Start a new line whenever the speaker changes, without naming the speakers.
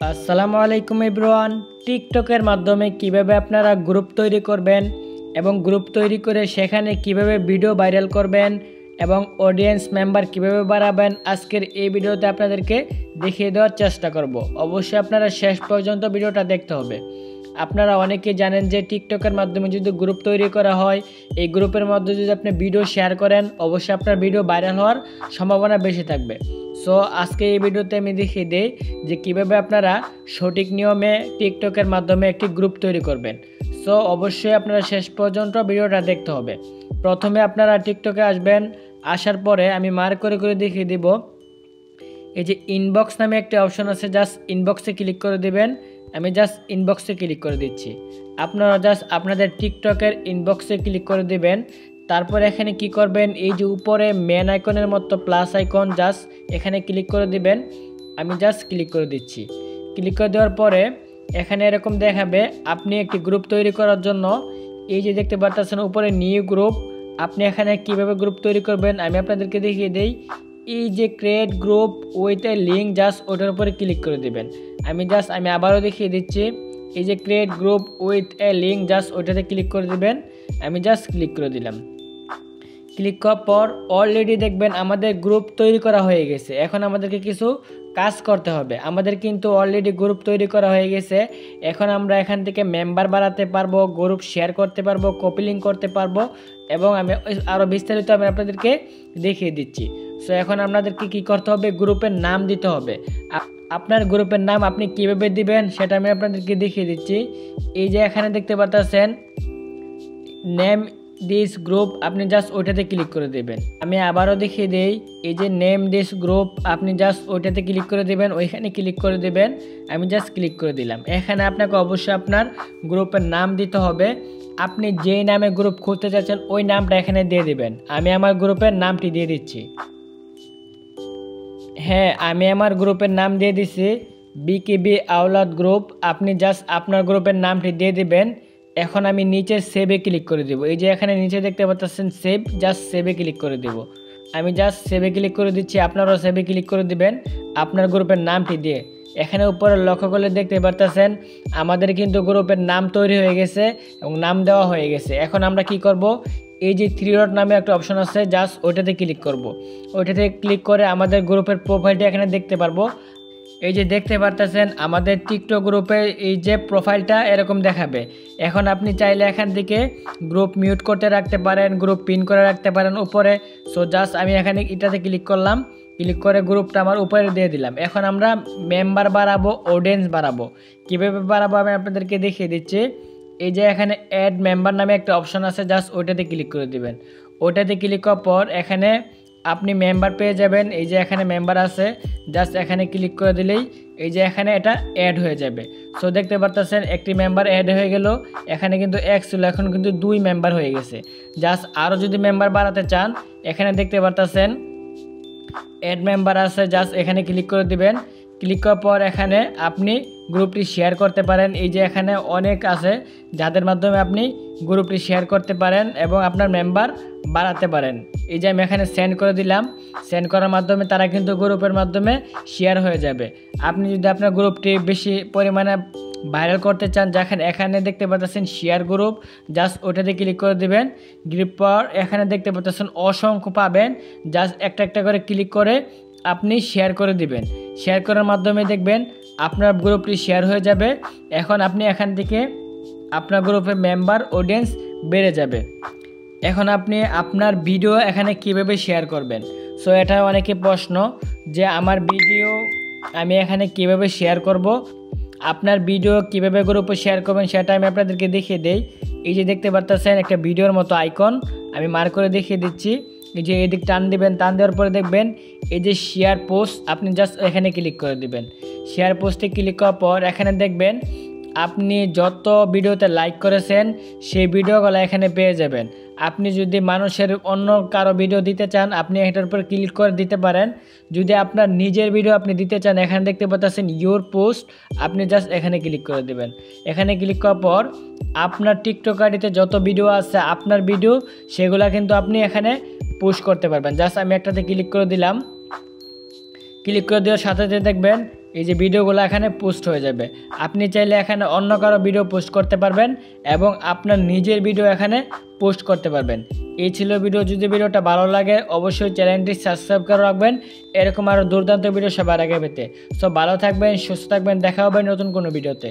আসসালামু আলাইকুম এভরিওয়ান। টিকটকের মাধ্যমে কিভাবে আপনারা গ্রুপ তৈরি করবেন এবং গ্রুপ তৈরি করে সেখানে কিভাবে ভিডিও ভাইরাল করবেন এবং অডিয়েন্স মেম্বার কিভাবে বাড়াবেন, আজকের এই ভিডিওতে আপনাদেরকে দেখিয়ে দেওয়ার চেষ্টা করব। অবশ্যই আপনারা শেষ পর্যন্ত ভিডিওটা দেখতে হবে। আপনারা অনেকেই জানেন যে টিকটকের মাধ্যমে যদি গ্রুপ তৈরি করা হয়, এই গ্রুপের মধ্যে যদি আপনি ভিডিও শেয়ার করেন, অবশ্যই আপনার ভিডিও ভাইরাল হওয়ার সম্ভাবনা বেশি থাকবে। সো আজকে এই ভিডিওতে আমি দেখিয়ে দিই যে কিভাবে আপনারা সঠিক নিয়মে টিকটকের মাধ্যমে একটি গ্রুপ তৈরি করবেন। সো অবশ্যই আপনারা শেষ পর্যন্ত ভিডিওটা দেখতে হবে। প্রথমে আপনারা টিকটকে আসবেন, আসার পরে আমি মার্ক করে করে দেখিয়ে দিব। এই যে ইনবক্স নামে একটা অপশন আছে, জাস্ট ইনবক্সে ক্লিক করে দিবেন। আমি জাস্ট ইনবক্সে ক্লিক করে দিচ্ছি। আপনারা জাস্ট আপনাদের টিকটকের ইনবক্সে ক্লিক করে দিবেন। তারপর এখানে কি করবেন, এই যে উপরে মেন আইকনের মতো প্লাস আইকন, জাস্ট এখানে ক্লিক করে দিবেন। আমি জাস্ট ক্লিক করে দিচ্ছি। ক্লিক করে দেওয়ার পরে এখানে এরকম দেখাবে আপনি একটি গ্রুপ তৈরি করার জন্য, এই যে দেখতে পাচ্ছেন উপরে নিউ গ্রুপ, আপনি এখানে কিভাবে গ্রুপ তৈরি করবেন আমি আপনাদেরকে দেখিয়ে দিই। এই যে create group with a link, just ওটার উপরে ক্লিক করে দিবেন। আমি আবারও দেখিয়ে দিচ্ছি। এই যে create group with a link, just ওইটাতে ক্লিক করে দিবেন। আমি জাস্ট ক্লিক করে দিলাম। ক্লিক করার পর অলরেডি দেখবেন আমাদের গ্রুপ তৈরি করা হয়ে গেছে। এখন আমাদেরকে কিছু কাজ করতে হবে। আমাদের কিন্তু অলরেডি গ্রুপ তৈরি করা হয়ে গেছে। এখন আমরা এখান থেকে মেম্বার বাড়াতে পারবো, গ্রুপ শেয়ার করতে পারবো, কপি লিঙ্ক করতে পারবো এবং আমি আরও বিস্তারিত আমি আপনাদেরকে দেখিয়ে দিচ্ছি। সো এখন আপনাদেরকে কি করতে হবে, গ্রুপের নাম দিতে হবে। আপনার গ্রুপের নাম আপনি কিভাবে দিবেন সেটা আমি আপনাদেরকে দেখিয়ে দিচ্ছি। এই যে এখানে দেখতে পাচ্ছেন নেম দিস গ্রুপ, আপনি জাস্ট ওইটাতে ক্লিক করে দেবেন। আমি আবারও দেখিয়ে দিই। এই যে নেম দিস গ্রুপ, আপনি জাস্ট ওইটাতে ক্লিক করে দেবেন, ওইখানে ক্লিক করে দেবেন। আমি জাস্ট ক্লিক করে দিলাম। এখানে আপনাকে অবশ্যই আপনার গ্রুপের নাম দিতে হবে। আপনি যেই নামে গ্রুপ খুলতে চাচ্ছেন ওই নামটা এখানে দিয়ে দিবেন। আমি আমার গ্রুপের নামটি দিয়ে দিচ্ছি। হ্যাঁ, আমি আমার গ্রুপের নাম দিয়ে দিচ্ছি, বিকেবি আওলাদ গ্রুপ। আপনি জাস্ট আপনার গ্রুপের নামটি দিয়ে দিবেন। এখন আমি নিচে সেভে ক্লিক করে দেব। এই যে এখানে নিচে দেখতে পাচ্ছেন সেভ, জাস্ট সেভে ক্লিক করে দেব। আমি জাস্ট সেভে ক্লিক করে দিচ্ছি, আপনারাও সেভে ক্লিক করে দিবেন আপনার গ্রুপের নামটি দিয়ে। এখানে উপরে লক্ষ্য করলে দেখতে পাচ্ছেন আমাদের কিন্তু গ্রুপের নাম তৈরি হয়ে গেছে এবং নাম দেওয়া হয়ে গেছে। এখন আমরা কি করব, এই যে থ্রি ডট নামে একটা অপশন আছে, জাস্ট ওইটাতে ক্লিক করব। ওইটাতে ক্লিক করে আমাদের গ্রুপের প্রোফাইলটা এখানে দেখতে পারবো। এই যে দেখতে পারতেছেন আমাদের টিকটক গ্রুপে এই যে প্রোফাইলটা এরকম দেখাবে। এখন আপনি চাইলে এখান থেকে গ্রুপ মিউট করতে রাখতে পারেন, গ্রুপ পিন করে রাখতে পারেন উপরে। সো জাস্ট আমি এখানে এটাতে ক্লিক করলাম, ক্লিক করে গ্রুপটা আমার উপরে দিয়ে দিলাম। এখন আমরা মেম্বার বাড়াবো, অডিয়েন্স বাড়াবো। কীভাবে বাড়াবো আমি আপনাদেরকে দেখিয়ে দিচ্ছি। এই যে এখানে অ্যাড মেম্বার নামে একটা অপশন আছে, জাস্ট ওইটাতে ক্লিক করে দিবেন। ওইটাতে ক্লিক করার পর এখানে আপনি মেম্বার পেয়ে যাবেন। এই যে এখানে মেম্বার আছে, জাস্ট এখানে ক্লিক করে দিলেই এই যে এখানে এটা অ্যাড হয়ে যাবে। সো দেখতে পারতেছেন একটি মেম্বার অ্যাড হয়ে গেল। এখানে কিন্তু এক ছিল, এখন কিন্তু 2 মেম্বার হয়ে গেছে। জাস্ট আরও যদি মেম্বার বাড়াতে চান এখানে দেখতে পারতেছেন অ্যাড মেম্বার আছে, জাস্ট এখানে ক্লিক করে দিবেন। ক্লিক করার পর এখানে আপনি গ্রুপটি শেয়ার করতে পারেন। এই যে এখানে অনেক আছে যাদের মাধ্যমে আপনি গ্রুপটি শেয়ার করতে পারেন এবং আপনার মেম্বার বাড়াতে পারেন। এই যে আমি এখানে সেন্ড করে দিলাম। সেন্ড করার মাধ্যমে তারা কিন্তু গ্রুপের মাধ্যমে শেয়ার হয়ে যাবে। আপনি যদি আপনার গ্রুপটি বেশি পরিমাণে ভাইরাল করতে চান, যেখানে এখানে দেখতে পাচ্ছেন শেয়ার গ্রুপ, জাস্ট ওটাতে ক্লিক করে দিবেন। গ্রুপ পর এখানে দেখতে পাচ্ছেন অসংখ্য পাবেন, জাস্ট একটা একটা করে ক্লিক করে আপনি শেয়ার করে দিবেন। শেয়ার করার মাধ্যমে দেখবেন আপনার গ্রুপটি শেয়ার হয়ে যাবে। এখন আপনি এখান থেকে আপনার গ্রুপের মেম্বার অডিয়েন্স বেড়ে যাবে। এখন আপনি আপনার ভিডিও এখানে কিভাবে শেয়ার করবেন। সো এটা অনেকে প্রশ্ন যে আমার ভিডিও আমি এখানে কিভাবে শেয়ার করব। আপনার ভিডিও কিভাবে গ্রুপে শেয়ার করবেন সেটা আমি আপনাদেরকে দেখিয়ে দেই। এই যে দেখতে পাচ্ছেন একটা ভিডিওর মতো আইকন, আমি মার্ক করে দেখিয়ে দিচ্ছি। এই যে এদিক টান দিবেন, টান দেওয়ার পরে দেখবেন এই যে শেয়ার পোস্ট, আপনি জাস্ট এখানে ক্লিক করে দিবেন। শেয়ার পোস্টে ক্লিক করার পর এখানে দেখবেন আপনি যত ভিডিওতে লাইক করেছেন সেই ভিডিওগুলো এখানে পেয়ে যাবেন। আপনি যদি মানুষের অন্য কারো ভিডিও দিতে চান আপনি এটার উপর ক্লিক করে দিতে পারেন। যদি আপনার নিজের ভিডিও আপনি দিতে চান এখানে দেখতে পাচ্ছেন ইউর পোস্ট, আপনি জাস্ট এখানে ক্লিক করে দেবেন। এখানে ক্লিক করার পর আপনার টিকটক আইডিতে যত ভিডিও আছে আপনার ভিডিও সেগুলো কিন্তু আপনি এখানে পোস্ট করতে পারবেন। জাস্ট আমি একটাতে ক্লিক করে দিলাম। ক্লিক করে দেওয়ার সাথে সাথে দেখবেন এই যে ভিডিওগুলো এখানে পোস্ট হয়ে যাবে। আপনি চাইলে এখানে অন্য কারো ভিডিও পোস্ট করতে পারবেন এবং আপনার নিজের ভিডিও এখানে পোস্ট করতে পারবেন। এই ছিল ভিডিও। যদি ভিডিওটা ভালো লাগে অবশ্যই চ্যানেলটি সাবস্ক্রাইব করে রাখবেন এরকম আরও দুর্দান্ত ভিডিও সবার আগে পেতে। সো ভালো থাকবেন, সুস্থ থাকবেন, দেখা হবে নতুন কোনো ভিডিওতে।